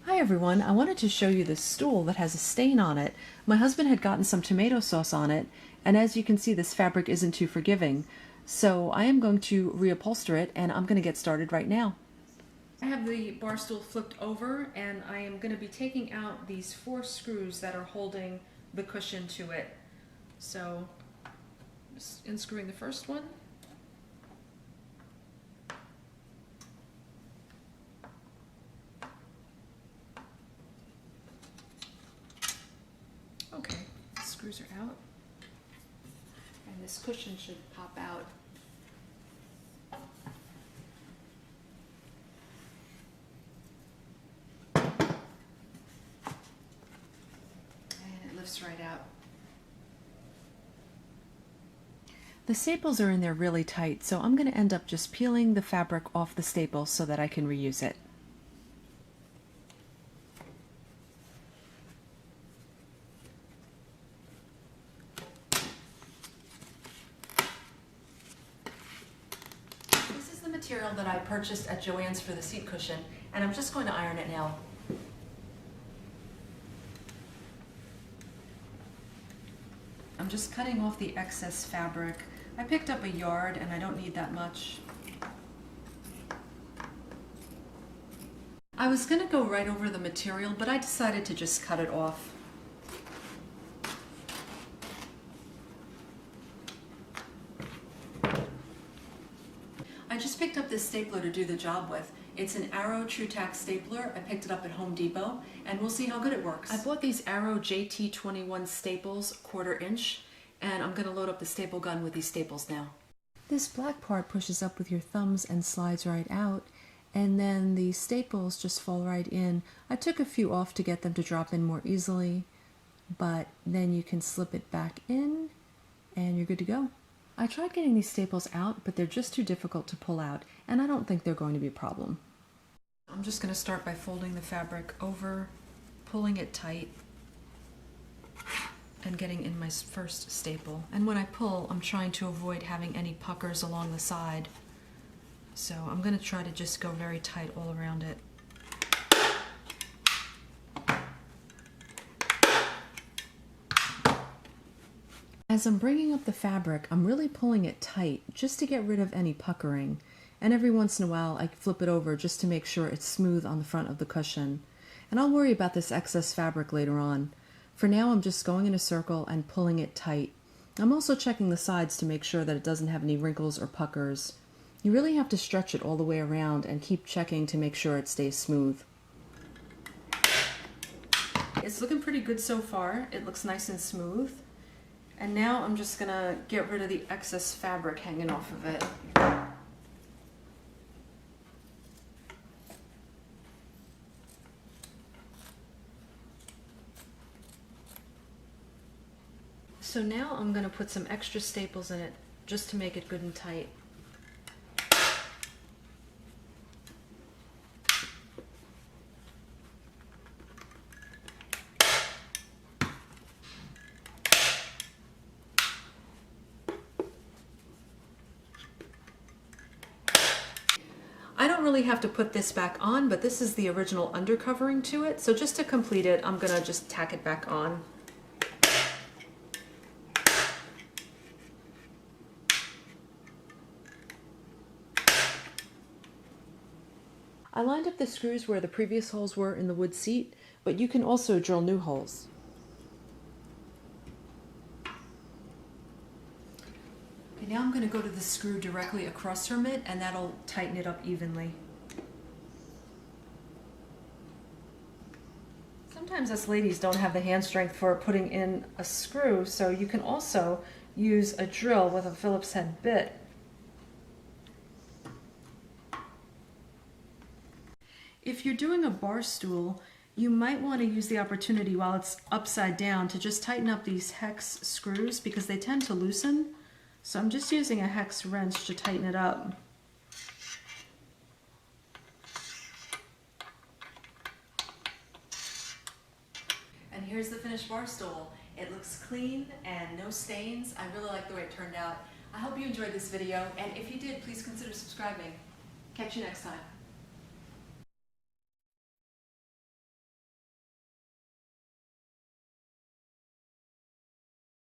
Hi everyone, I wanted to show you this stool that has a stain on it. My husband had gotten some tomato sauce on it, and as you can see this fabric isn't too forgiving. So I am going to reupholster it, and I'm going to get started right now. I have the bar stool flipped over, and I am going to be taking out these 4 screws that are holding the cushion to it. So just unscrewing the first one. Okay, the screws are out, and this cushion should pop out. And it lifts right out. The staples are in there really tight, so I'm going to end up just peeling the fabric off the staples so that I can reuse it. This is the material that I purchased at Joann's for the seat cushion, and I'm just going to iron it now. I'm just cutting off the excess fabric. I picked up a yard and I don't need that much. I was going to go right over the material, but I decided to just cut it off. I just picked up this stapler to do the job with. It's an Arrow TrueTack stapler. I picked it up at Home Depot, and we'll see how good it works. I bought these Arrow JT21 staples, 1/4 inch, and I'm going to load up the staple gun with these staples now. This black part pushes up with your thumbs and slides right out, and then the staples just fall right in. I took a few off to get them to drop in more easily, but then you can slip it back in, and you're good to go. I tried getting these staples out, but they're just too difficult to pull out, and I don't think they're going to be a problem. I'm just going to start by folding the fabric over, pulling it tight, and getting in my first staple. And when I pull, I'm trying to avoid having any puckers along the side. So I'm going to try to just go very tight all around it. As I'm bringing up the fabric, I'm really pulling it tight just to get rid of any puckering. And every once in a while I flip it over just to make sure it's smooth on the front of the cushion. And I'll worry about this excess fabric later on. For now I'm just going in a circle and pulling it tight. I'm also checking the sides to make sure that it doesn't have any wrinkles or puckers. You really have to stretch it all the way around and keep checking to make sure it stays smooth. It's looking pretty good so far. It looks nice and smooth. And now I'm just gonna get rid of the excess fabric hanging off of it. So now I'm gonna put some extra staples in it just to make it good and tight. I don't really have to put this back on, but this is the original undercovering to it. So just to complete it, I'm gonna just tack it back on. I lined up the screws where the previous holes were in the wood seat, but you can also drill new holes. Okay, now I'm going to go to the screw directly across from it, and that'll tighten it up evenly. Sometimes us ladies don't have the hand strength for putting in a screw, so you can also use a drill with a Phillips head bit. If you're doing a bar stool, you might want to use the opportunity while it's upside down to just tighten up these hex screws because they tend to loosen. So I'm just using a hex wrench to tighten it up. And here's the finished bar stool. It looks clean and no stains. I really like the way it turned out. I hope you enjoyed this video, and if you did, please consider subscribing. Catch you next time.